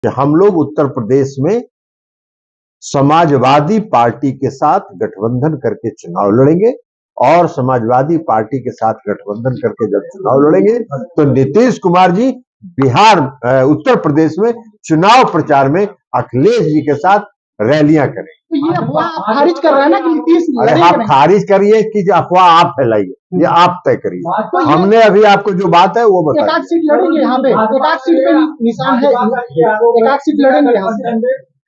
कि हम लोग उत्तर प्रदेश में समाजवादी पार्टी के साथ गठबंधन करके चुनाव लड़ेंगे और समाजवादी पार्टी के साथ गठबंधन करके जब चुनाव लड़ेंगे तो नीतीश कुमार जी बिहार उत्तर प्रदेश में चुनाव प्रचार में अखिलेश जी के साथ रैलियां करें। तो ये अफवाह आप खारिज कर रहे हैं ना कि नीतीश अरे आप खारिज करिए कि जो अफवाह आप फैलाइए, ये आप तय करिए। तो हमने अभी आपको जो बात है वो बताइए। एकाध सीट लड़ेंगे यहाँ पे, एकाध सीट पे निशान है, एकाध सीट लड़ेंगे यहाँ से।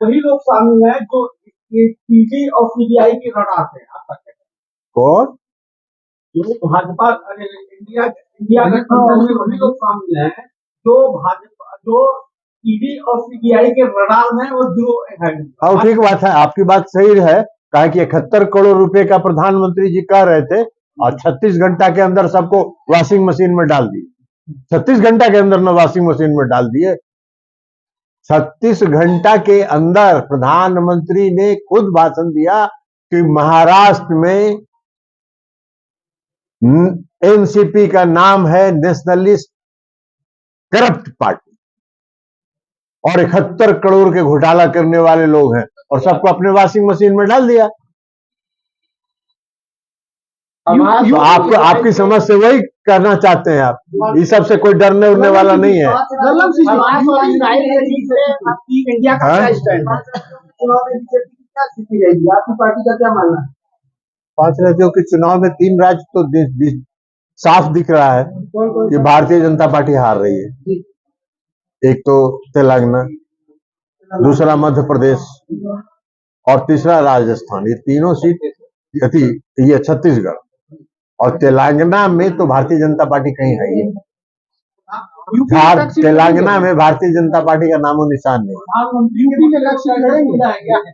वही लोग शामिल हैं जो पीजी और सीबीआई की रडार है। कौन? जो भाजपा इंडिया गठबंधन में वही लोग शामिल हैं जो भाजपा जो ईडी और सीबीआई के रडार में वो जो है। हाँ ठीक बात है, आपकी बात सही है। कहा कि 71 करोड़ रुपए का प्रधानमंत्री जी कह रहे थे और 36 घंटा के अंदर सबको वॉशिंग मशीन में डाल दिए। 36 घंटा के अंदर न वॉशिंग मशीन में डाल दिए। 36 घंटा के अंदर प्रधानमंत्री ने खुद भाषण दिया कि महाराष्ट्र में एनसीपी का नाम है नेशनलिस्ट करप्ट पार्टी और 71 करोड़ के घोटाला करने वाले लोग हैं और सबको अपने वॉशिंग मशीन में डाल दिया। तो आपको आपकी समझ से वही करना चाहते हैं आप। इस सब से कोई डरने उड़ने वाला नहीं है। इंडिया का क्या स्टैंड है? आपकी पार्टी का क्या मानना है? 5 राज्यों के चुनाव में 3 राज्य तो साफ दिख रहा है कि भारतीय जनता पार्टी हार रही है। एक तो तेलंगाना, दूसरा मध्य प्रदेश और तीसरा राजस्थान। ये तीनों सीट ये छत्तीसगढ़ और तेलंगाना में तो भारतीय जनता पार्टी कहीं है ही। तेलंगाना में भारतीय जनता पार्टी का नामो निशान नहीं।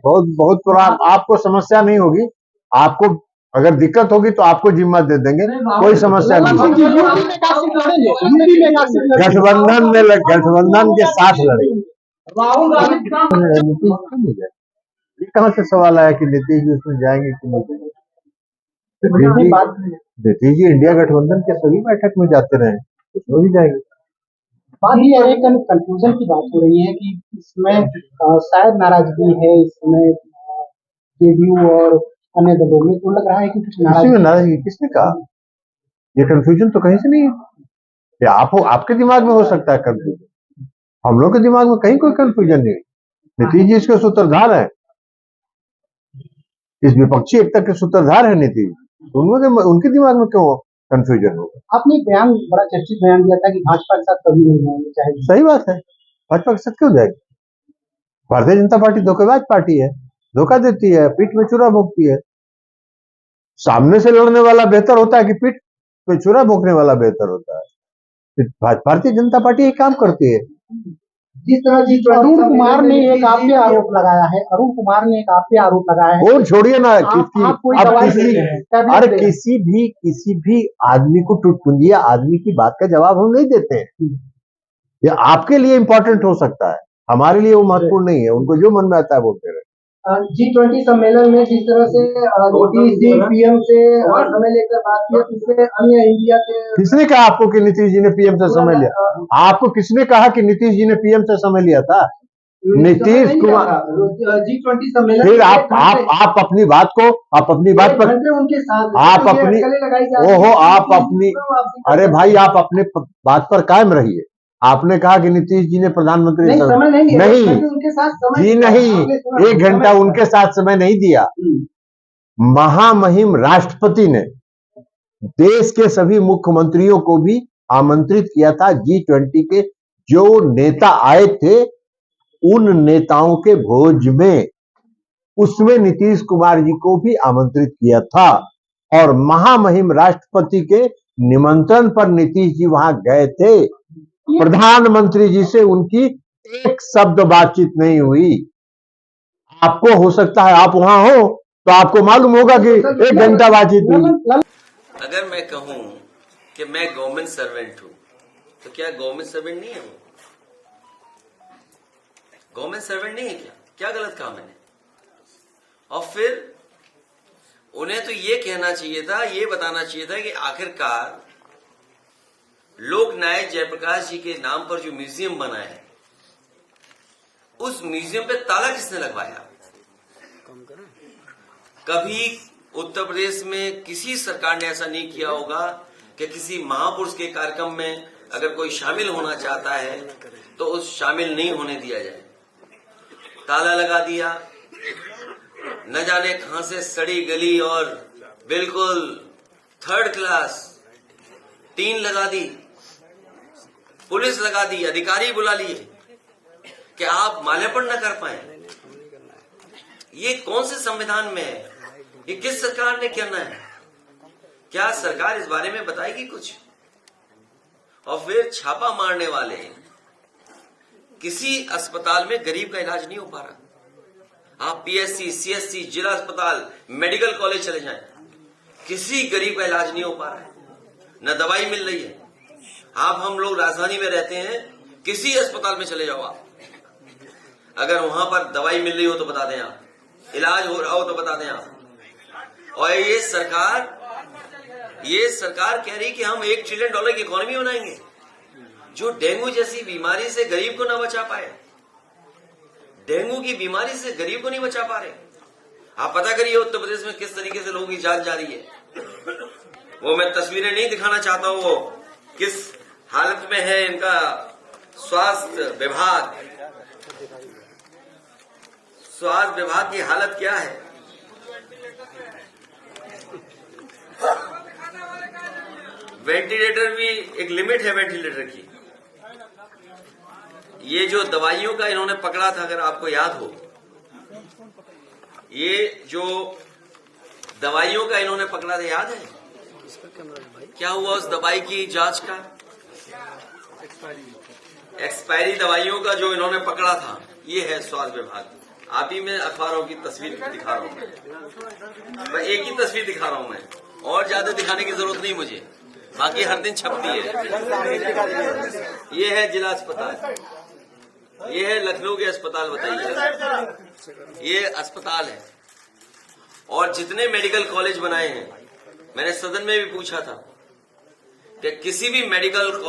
बहुत आपको समस्या नहीं होगी। आपको अगर दिक्कत होगी तो आपको जिम्मा दे देंगे, कोई समस्या नहीं। गठबंधन के साथ लड़ेंगे। ये कहां से सवाल आया कि नीतीश जी उसमें जाएंगे कि नहीं? नीतीश जी इंडिया गठबंधन के सभी बैठक में जाते रहे, कुछ हो ही जाएगी। बात ये एक कंफ्यूजन की बात हो रही है कि इसमें शायद नाराजगी है इसमें जेडीयू और अन्य दलों में, तो लग रहा है कि कुछ नाराजगी किसने कहा? ये कंफ्यूजन तो कहीं से नहीं है। ये आपके दिमाग में हो सकता है कंफ्यूजन, हम लोग के दिमाग में कहीं कोई कंफ्यूजन नहीं। नीतीश जी इसके सूत्रधार है, इस विपक्षी एकता के सूत्रधार है नीतीश। उनके दिमाग में क्यों कंफ्यूजन होगा? आपने बयान बड़ा चर्चित बयान दिया था कि भाजपा के साथ कभी नहीं जाएंगे, चाहे। सही बात है, भाजपा के साथ क्यों जाएगी? भारतीय जनता पार्टी धोखेबाज पार्टी है, धोखा देती है, पीठ में चूरा भोंकती है। सामने से लड़ने वाला बेहतर होता है कि पीठ पे चूरा भोंकने वाला बेहतर होता है। भारतीय जनता पार्टी ये काम करती है। जिस तरह अरुण कुमार ने एक आप पे आरोप लगाया है, अरुण कुमार ने एक आप पे आरोप लगाया है। वो छोड़िए ना, अरे किसी भी आदमी को टुटपुंजिया आदमी की बात का जवाब हम नहीं देते हैं। ये आपके लिए इंपॉर्टेंट हो सकता है, हमारे लिए वो महत्वपूर्ण नहीं है। उनको जो मन में आता है बोलते रहे। G20 सम्मेलन में जिस तरह से नीतीश जी पीएम से समय लेकर बात की, उससे अन्य इंडिया के। किसने कहा आपको कि नीतीश जी ने पीएम से समय लिया? आपको किसने कहा कि नीतीश जी ने पीएम से समय लिया था? नीतीश कुमार G20 सम्मेलन। फिर आप अपनी बात को आप अपनी बात पर उनके साथ आप अपनी आप अपनी अरे भाई आप अपने बात पर कायम रहिए। आपने कहा कि नीतीश जी ने प्रधानमंत्री नहीं उनके साथ समय जी नहीं, 1 घंटा उनके साथ समय नहीं दिया। महामहिम राष्ट्रपति ने देश के सभी मुख्यमंत्रियों को भी आमंत्रित किया था। G20 के जो नेता आए थे उन नेताओं के भोज में, उसमें नीतीश कुमार जी को भी आमंत्रित किया था और महामहिम राष्ट्रपति के निमंत्रण पर नीतीश जी वहां गए थे। प्रधानमंत्री जी से उनकी एक शब्द बातचीत नहीं हुई। आपको हो सकता है आप वहां हो तो आपको मालूम होगा कि 1 घंटा बातचीत हुई। अगर मैं कहूं कि मैं गवर्नमेंट सर्वेंट हूं तो क्या गवर्नमेंट सर्वेंट नहीं है? वो गवर्नमेंट सर्वेंट नहीं है क्या गलत कहा मैंने? और फिर उन्हें तो ये कहना चाहिए था, ये बताना चाहिए था कि आखिरकार लोक नायक जयप्रकाश जी के नाम पर जो म्यूजियम बना है उस म्यूजियम पे ताला किसने लगवाया? कभी उत्तर प्रदेश में किसी सरकार ने ऐसा नहीं किया होगा कि किसी महापुरुष के कार्यक्रम में अगर कोई शामिल होना चाहता है तो उस शामिल नहीं होने दिया जाए। ताला लगा दिया, न जाने कहां से सड़ी गली और बिल्कुल थर्ड क्लास टीन लगा दी, पुलिस लगा दी, अधिकारी बुला लिए कि आप माल्यार्पण न कर पाए। ये कौन से संविधान में है? ये किस सरकार ने करना है? क्या सरकार इस बारे में बताएगी कुछ? और फिर छापा मारने वाले, किसी अस्पताल में गरीब का इलाज नहीं हो पा रहा। आप पीएससी, सीएससी, जिला अस्पताल, मेडिकल कॉलेज चले जाएं, किसी गरीब का इलाज नहीं हो पा रहा है, न दवाई मिल रही है। आप हम लोग राजधानी में रहते हैं, किसी अस्पताल में चले जाओ आप, अगर वहां पर दवाई मिल रही हो तो बता दें आप, इलाज हो रहा हो तो बता दें आप। और ये सरकार कह रही कि हम $1 ट्रिलियन की इकोनॉमी बनाएंगे, जो डेंगू जैसी बीमारी से गरीब को ना बचा पाए। डेंगू की बीमारी से गरीब को नहीं बचा पा रहे। आप पता करिए उत्तर प्रदेश में किस तरीके से लोगों की जान जा रही है। वो मैं तस्वीरें नहीं दिखाना चाहता हूं, वो किस हालत में है इनका स्वास्थ्य विभाग की हालत क्या है। वेंटिलेटर भी एक लिमिट है वेंटिलेटर की। ये जो दवाइयों का इन्होंने पकड़ा था, अगर आपको याद हो, ये जो दवाइयों का इन्होंने पकड़ा था, याद है क्या हुआ उस दवाई की जांच का? एक्सपायरी दवाइयों का जो इन्होंने पकड़ा था, ये है स्वास्थ्य विभाग। आप ही में अखबारों की तस्वीर दिखा रहा हूं मैं एक ही तस्वीर दिखा रहा हूं मैं, और ज्यादा दिखाने की जरूरत नहीं मुझे, बाकी हर दिन छपती है। ये है जिला अस्पताल, ये है लखनऊ के अस्पताल, बताइए ये अस्पताल है। और जितने मेडिकल कॉलेज बनाए हैं, मैंने सदन में भी पूछा था कि किसी भी मेडिकल कॉलेज